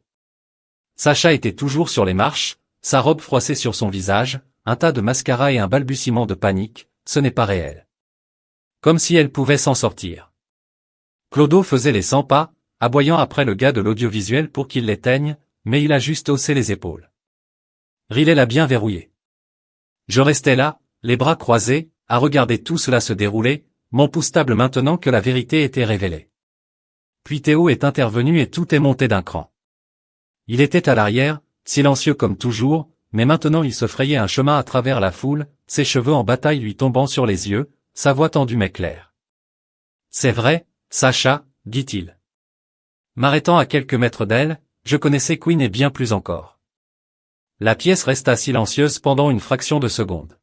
Sacha était toujours sur les marches, sa robe froissée sur son visage, un tas de mascara et un balbutiement de panique, ce n'est pas réel. Comme si elle pouvait s'en sortir. Clodo faisait les 100 pas, aboyant après le gars de l'audiovisuel pour qu'il l'éteigne, mais il a juste haussé les épaules. Riley l'a bien verrouillé. Je restais là, les bras croisés, à regarder tout cela se dérouler, mon pouce stable maintenant que la vérité était révélée. Puis Théo est intervenu et tout est monté d'un cran. Il était à l'arrière, silencieux comme toujours, mais maintenant il se frayait un chemin à travers la foule, ses cheveux en bataille lui tombant sur les yeux, sa voix tendue mais claire. « C'est vrai, Sacha, dit-il. » M'arrêtant à quelques mètres d'elle, je connaissais Queen et bien plus encore. La pièce resta silencieuse pendant une fraction de seconde.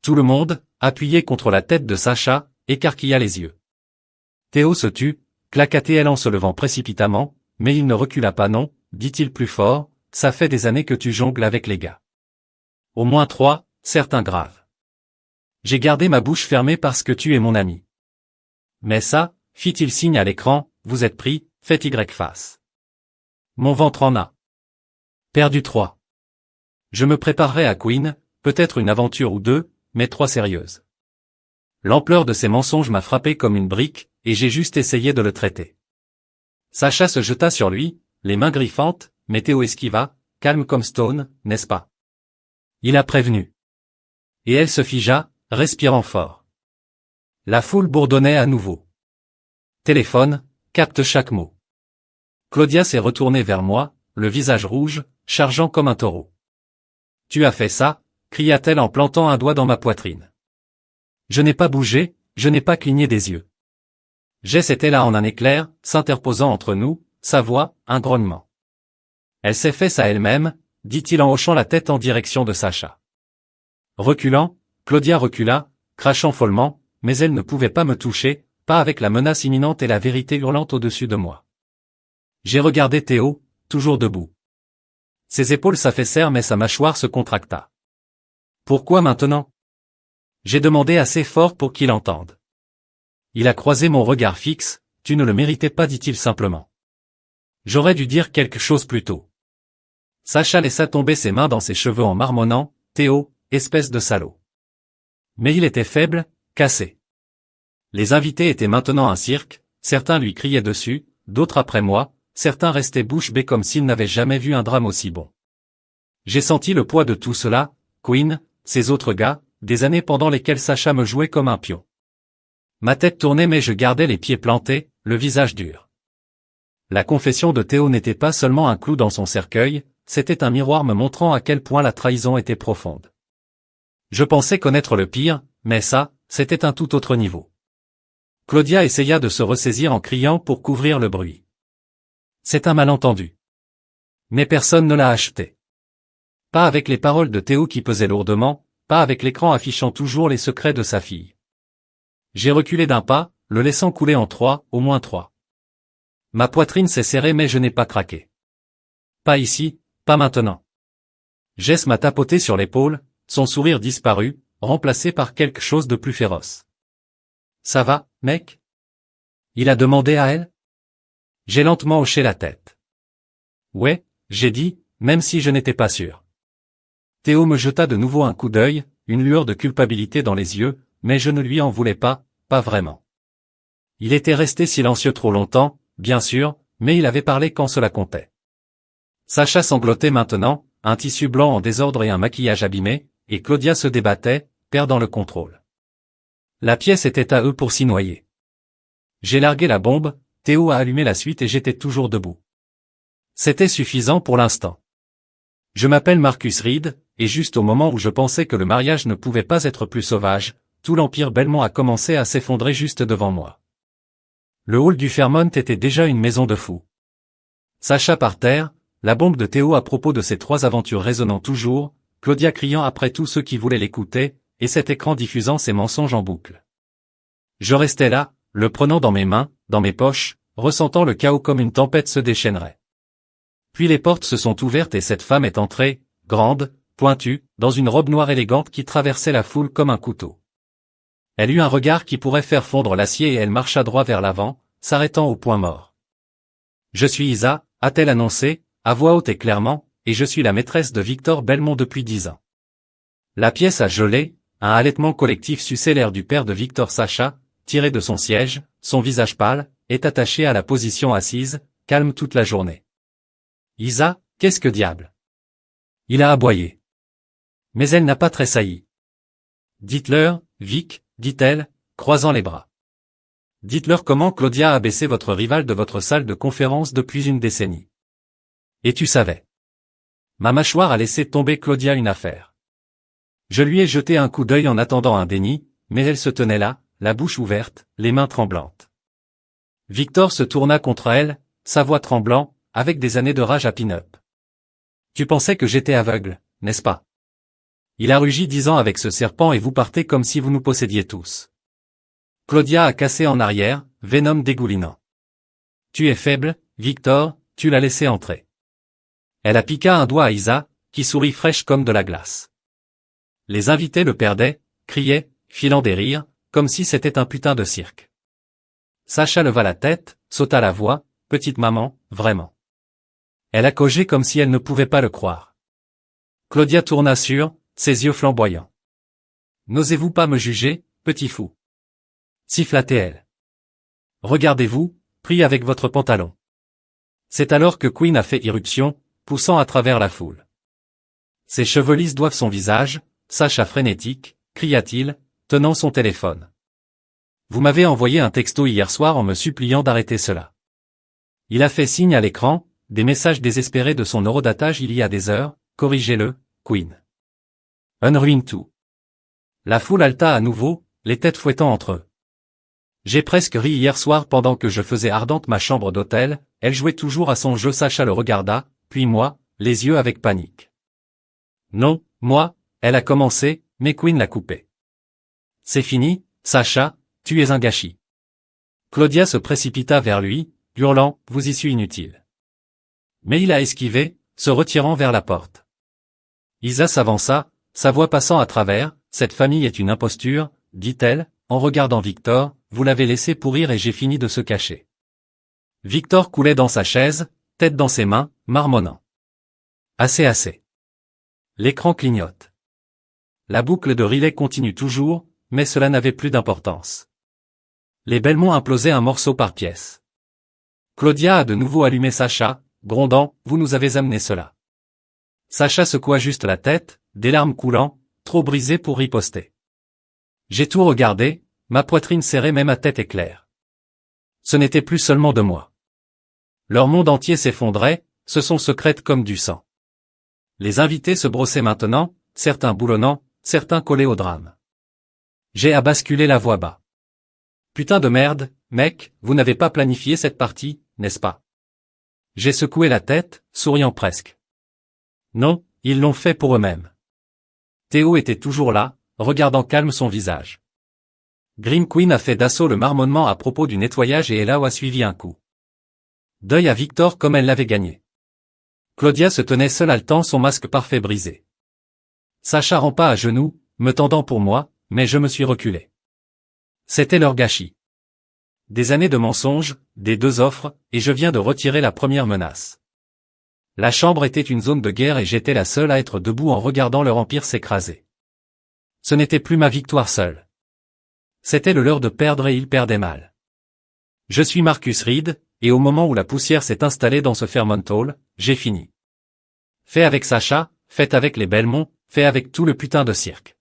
Tout le monde, appuyé contre la tête de Sacha, écarquilla les yeux. Théo se tut, claqua-t-elle en se levant précipitamment, mais il ne recula pas non, dit-il plus fort, ça fait des années que tu jongles avec les gars. Au moins 3, certains graves. J'ai gardé ma bouche fermée parce que tu es mon ami. Mais ça, fit-il signe à l'écran, vous êtes pris, faites Y face. Mon ventre en a perdu 3. Je me préparerai à Queen, peut-être une aventure ou deux, mais 3 sérieuses. L'ampleur de ces mensonges m'a frappé comme une brique, et j'ai juste essayé de le traiter. Sacha se jeta sur lui, les mains griffantes, mais Théo esquiva, calme comme Stone, n'est-ce pas? Il a prévenu. Et elle se figea, respirant fort. La foule bourdonnait à nouveau. Téléphone, capte chaque mot. Claudia s'est retournée vers moi, le visage rouge, chargeant comme un taureau. Tu as fait ça, cria-t-elle en plantant un doigt dans ma poitrine. Je n'ai pas bougé, je n'ai pas cligné des yeux. Jess était là en un éclair, s'interposant entre nous, sa voix, un grognement. Elle s'est fait ça elle-même, dit-il en hochant la tête en direction de Sacha. Reculant, Claudia recula, crachant follement, mais elle ne pouvait pas me toucher, pas avec la menace imminente et la vérité hurlante au-dessus de moi. J'ai regardé Théo, toujours debout. Ses épaules s'affaissèrent mais sa mâchoire se contracta. Pourquoi maintenant? J'ai demandé assez fort pour qu'il entende. Il a croisé mon regard fixe, tu ne le méritais pas, dit-il simplement. J'aurais dû dire quelque chose plus tôt. Sacha laissa tomber ses mains dans ses cheveux en marmonnant, Théo, espèce de salaud. Mais il était faible, cassé. Les invités étaient maintenant un cirque, certains lui criaient dessus, d'autres après moi, certains restaient bouche bée comme s'ils n'avaient jamais vu un drame aussi bon. J'ai senti le poids de tout cela, Queen, ces autres gars, des années pendant lesquelles Sacha me jouait comme un pion. Ma tête tournait mais je gardais les pieds plantés, le visage dur. La confession de Théo n'était pas seulement un clou dans son cercueil, c'était un miroir me montrant à quel point la trahison était profonde. Je pensais connaître le pire, mais ça, c'était un tout autre niveau. Claudia essaya de se ressaisir en criant pour couvrir le bruit. C'est un malentendu. Mais personne ne l'a acheté. Pas avec les paroles de Théo qui pesaient lourdement, pas avec l'écran affichant toujours les secrets de sa fille. J'ai reculé d'un pas, le laissant couler en 3, au moins 3. Ma poitrine s'est serrée mais je n'ai pas craqué. Pas ici, pas maintenant. Jess m'a tapoté sur l'épaule, son sourire disparu, remplacé par quelque chose de plus féroce. Ça va, mec? Il a demandé à elle? J'ai lentement hoché la tête. Ouais, j'ai dit, même si je n'étais pas sûr. Théo me jeta de nouveau un coup d'œil, une lueur de culpabilité dans les yeux, mais je ne lui en voulais pas vraiment. Il était resté silencieux trop longtemps, bien sûr, mais il avait parlé quand cela comptait. Sacha sanglotait maintenant, un tissu blanc en désordre et un maquillage abîmé, et Claudia se débattait, perdant le contrôle. La pièce était à eux pour s'y noyer. J'ai largué la bombe, Théo a allumé la suite et j'étais toujours debout. C'était suffisant pour l'instant. Je m'appelle Marcus Reed, et juste au moment où je pensais que le mariage ne pouvait pas être plus sauvage, tout l'empire Belmont a commencé à s'effondrer juste devant moi. Le hall du Fairmont était déjà une maison de fous. Sacha par terre, la bombe de Théo à propos de ces 3 aventures résonnant toujours, Claudia criant après tous ceux qui voulaient l'écouter, et cet écran diffusant ses mensonges en boucle. Je restais là, le prenant dans mes mains, dans mes poches, ressentant le chaos comme une tempête se déchaînerait. Puis les portes se sont ouvertes et cette femme est entrée, grande, pointue, dans une robe noire élégante qui traversait la foule comme un couteau. Elle eut un regard qui pourrait faire fondre l'acier et elle marcha droit vers l'avant, s'arrêtant au point mort. Je suis Isa, a-t-elle annoncé, à voix haute et clairement, et je suis la maîtresse de Victor Belmont depuis 10 ans. La pièce a gelé, un halètement collectif suçait l'air du père de Victor. Sacha, tiré de son siège, son visage pâle, est attaché à la position assise, calme toute la journée. Isa, qu'est-ce que diable? Il a aboyé. Mais elle n'a pas tressailli. Dites-leur, Vic, dit-elle, croisant les bras. Dites-leur comment Claudia a baissé votre rival de votre salle de conférence depuis une décennie. Et tu savais. Ma mâchoire a laissé tomber Claudia une affaire. Je lui ai jeté un coup d'œil en attendant un déni, mais elle se tenait là, la bouche ouverte, les mains tremblantes. Victor se tourna contre elle, sa voix tremblant, avec des années de rage à pin-up. Tu pensais que j'étais aveugle, n'est-ce pas? Il a rugi disant avec ce serpent et vous partez comme si vous nous possédiez tous. Claudia a cassé en arrière, Venom dégoulinant. Tu es faible, Victor, tu l'as laissé entrer. Elle a piqué un doigt à Isa, qui sourit fraîche comme de la glace. Les invités le perdaient, criaient, filant des rires, comme si c'était un putain de cirque. Sacha leva la tête, sauta la voix, petite maman, vraiment. Elle a cogé comme si elle ne pouvait pas le croire. Claudia tourna sur, ses yeux flamboyants. N'osez-vous pas me juger, petit fou? Siffla-t-elle. Regardez-vous, pris avec votre pantalon. C'est alors que Queen a fait irruption, poussant à travers la foule. Ses cheveux lisses doivent son visage, Sacha frénétique, cria-t-il, tenant son téléphone. Vous m'avez envoyé un texto hier soir en me suppliant d'arrêter cela. Il a fait signe à l'écran, des messages désespérés de son horodatage il y a des heures, corrigez-le, Queen. Unruin tout. La foule halta à nouveau, les têtes fouettant entre eux. J'ai presque ri hier soir pendant que je faisais ardente ma chambre d'hôtel, elle jouait toujours à son jeu. Sacha le regarda, puis moi, les yeux avec panique. Non, moi, elle a commencé, mais Queen l'a coupé. C'est fini, Sacha, tu es un gâchis. Claudia se précipita vers lui, hurlant, vous y suis inutile. Mais il a esquivé, se retirant vers la porte. Isa s'avança, sa voix passant à travers, cette famille est une imposture, dit-elle, en regardant Victor, vous l'avez laissé pourrir et j'ai fini de se cacher. Victor coulait dans sa chaise, tête dans ses mains, marmonnant. Assez. L'écran clignote. La boucle de relais continue toujours, mais cela n'avait plus d'importance. Les Belmont implosaient un morceau par pièce. Claudia a de nouveau allumé Sacha, grondant, vous nous avez amené cela. Sacha secoua juste la tête, des larmes coulant, trop brisé pour riposter. J'ai tout regardé, ma poitrine serrée mais ma tête est claire. Ce n'était plus seulement de moi. Leur monde entier s'effondrait, se sont secrètes comme du sang. Les invités se brossaient maintenant, certains boulonnants, certains collés au drame. J'ai à basculer la voix bas. Putain de merde, mec, vous n'avez pas planifié cette partie, n'est-ce pas? J'ai secoué la tête, souriant presque. Non, ils l'ont fait pour eux-mêmes. Théo était toujours là, regardant calme son visage. Grim Queen a fait d'assaut le marmonnement à propos du nettoyage et Elao a suivi un coup d'œil à Victor comme elle l'avait gagné. Claudia se tenait seule haletant son masque parfait brisé. Sacha rampa à genoux, me tendant pour moi, mais je me suis reculé. C'était leur gâchis. Des années de mensonges, des deux offres, et je viens de retirer la première menace. La chambre était une zone de guerre et j'étais la seule à être debout en regardant leur empire s'écraser. Ce n'était plus ma victoire seule. C'était le leur de perdre et ils perdaient mal. Je suis Marcus Reed, et au moment où la poussière s'est installée dans ce Fairmont Hall, j'ai fini. Fait avec Sacha, fait avec les Belmont, fait avec tout le putain de cirque.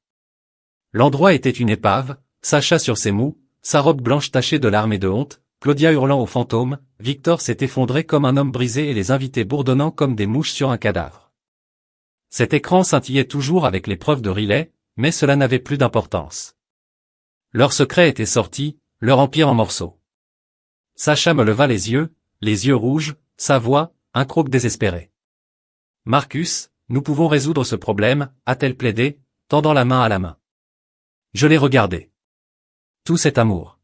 L'endroit était une épave, Sacha sur ses mous, sa robe blanche tachée de larmes et de honte, Claudia hurlant aux fantômes, Victor s'est effondré comme un homme brisé et les invités bourdonnant comme des mouches sur un cadavre. Cet écran scintillait toujours avec les preuves de Riley, mais cela n'avait plus d'importance. Leur secret était sorti, leur empire en morceaux. Sacha me leva les yeux rouges, sa voix, un croc désespéré. Marcus, nous pouvons résoudre ce problème, a-t-elle plaidé, tendant la main à la main. Je l'ai regardé. Tout cet amour.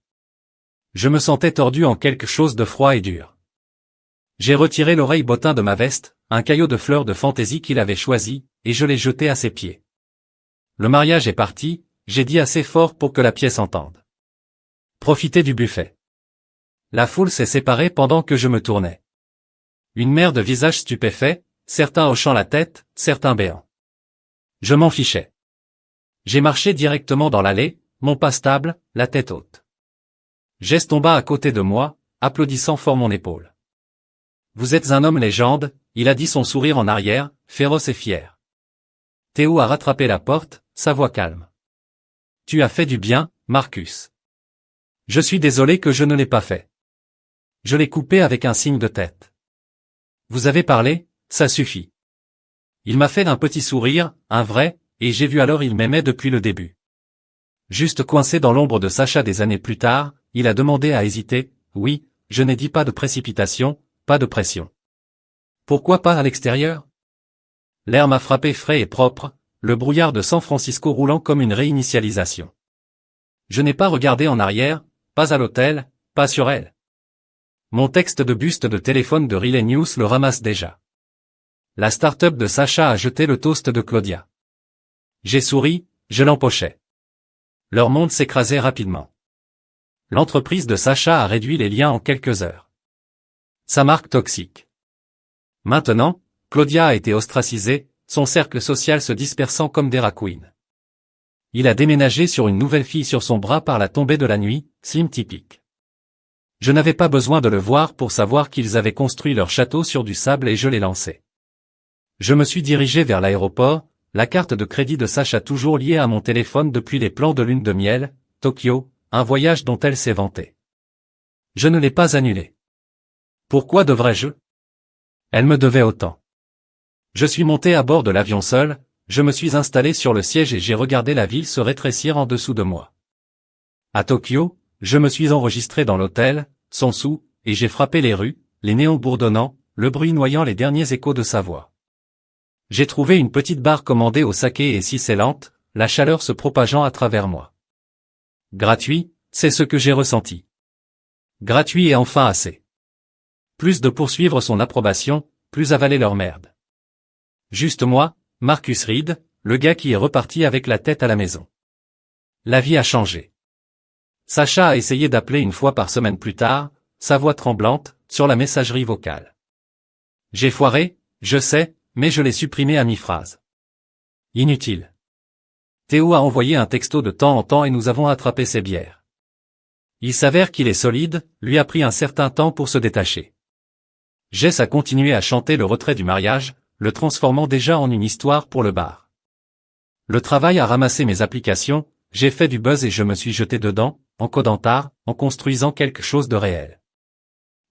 Je me sentais tordu en quelque chose de froid et dur. J'ai retiré l'oreille bottin de ma veste, un caillot de fleurs de fantaisie qu'il avait choisi, et je l'ai jeté à ses pieds. Le mariage est parti, j'ai dit assez fort pour que la pièce entende. Profitez du buffet. La foule s'est séparée pendant que je me tournais. Une mer de visages stupéfaits, certains hochant la tête, certains béants. Je m'en fichais. J'ai marché directement dans l'allée, mon pas stable, la tête haute. Jess tomba à côté de moi, applaudissant fort mon épaule. Vous êtes un homme légende, il a dit son sourire en arrière, féroce et fier. Théo a rattrapé la porte, sa voix calme. Tu as fait du bien, Marcus. Je suis désolé que je ne l'ai pas fait. Je l'ai coupé avec un signe de tête. Vous avez parlé, ça suffit. Il m'a fait un petit sourire, un vrai, et j'ai vu alors il m'aimait depuis le début. Juste coincé dans l'ombre de Sacha des années plus tard, il a demandé à hésiter, oui, je n'ai dit pas de précipitation, pas de pression. Pourquoi pas à l'extérieur? L'air m'a frappé frais et propre, le brouillard de San Francisco roulant comme une réinitialisation. Je n'ai pas regardé en arrière, pas à l'hôtel, pas sur elle. Mon texte de buste de téléphone de Relay News le ramasse déjà. La start-up de Sacha a jeté le toast de Claudia. J'ai souri, je l'empochais. Leur monde s'écrasait rapidement. L'entreprise de Sacha a réduit les liens en quelques heures. Sa marque toxique. Maintenant, Claudia a été ostracisée, son cercle social se dispersant comme des raccoons. Il a déménagé sur une nouvelle fille sur son bras par la tombée de la nuit, sim typique. Je n'avais pas besoin de le voir pour savoir qu'ils avaient construit leur château sur du sable et je l'ai lancé. Je me suis dirigé vers l'aéroport, la carte de crédit de Sacha toujours liée à mon téléphone depuis les plans de lune de miel, Tokyo, un voyage dont elle s'est vantée. Je ne l'ai pas annulé. Pourquoi devrais-je? Elle me devait autant. Je suis monté à bord de l'avion seul, je me suis installé sur le siège et j'ai regardé la ville se rétrécir en dessous de moi. À Tokyo, je me suis enregistré dans l'hôtel, sans sou, et j'ai frappé les rues, les néons bourdonnants, le bruit noyant les derniers échos de sa voix. J'ai trouvé une petite barre commandée au saké et si scellante, la chaleur se propageant à travers moi. Gratuit, c'est ce que j'ai ressenti. Gratuit et enfin assez. Plus de poursuivre son approbation, plus avaler leur merde. Juste moi, Marcus Reed, le gars qui est reparti avec la tête à la maison. La vie a changé. Sacha a essayé d'appeler une fois par semaine plus tard, sa voix tremblante, sur la messagerie vocale. J'ai foiré, je sais, mais je l'ai supprimé à mi-phrase. Inutile. Théo a envoyé un texto de temps en temps et nous avons attrapé ses bières. Il s'avère qu'il est solide, lui a pris un certain temps pour se détacher. Jess a continué à chanter le retrait du mariage, le transformant déjà en une histoire pour le bar. Le travail a ramassé mes applications, j'ai fait du buzz et je me suis jeté dedans, en codant tard, en construisant quelque chose de réel.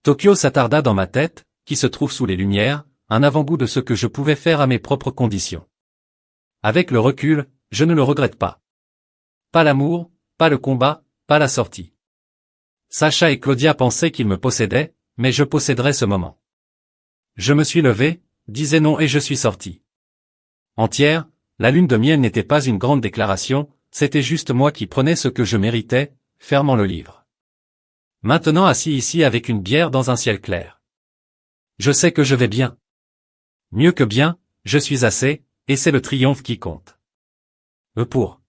Tokyo s'attarda dans ma tête, qui se trouve sous les lumières, un avant-goût de ce que je pouvais faire à mes propres conditions. Avec le recul, je ne le regrette pas. Pas l'amour, pas le combat, pas la sortie. Sacha et Claudia pensaient qu'ils me possédaient, mais je posséderais ce moment. Je me suis levé, disais non et je suis sorti. Entière, la lune de miel n'était pas une grande déclaration, c'était juste moi qui prenais ce que je méritais, fermant le livre. Maintenant assis ici avec une bière dans un ciel clair. Je sais que je vais bien. Mieux que bien, je suis assez, et c'est le triomphe qui compte. Pour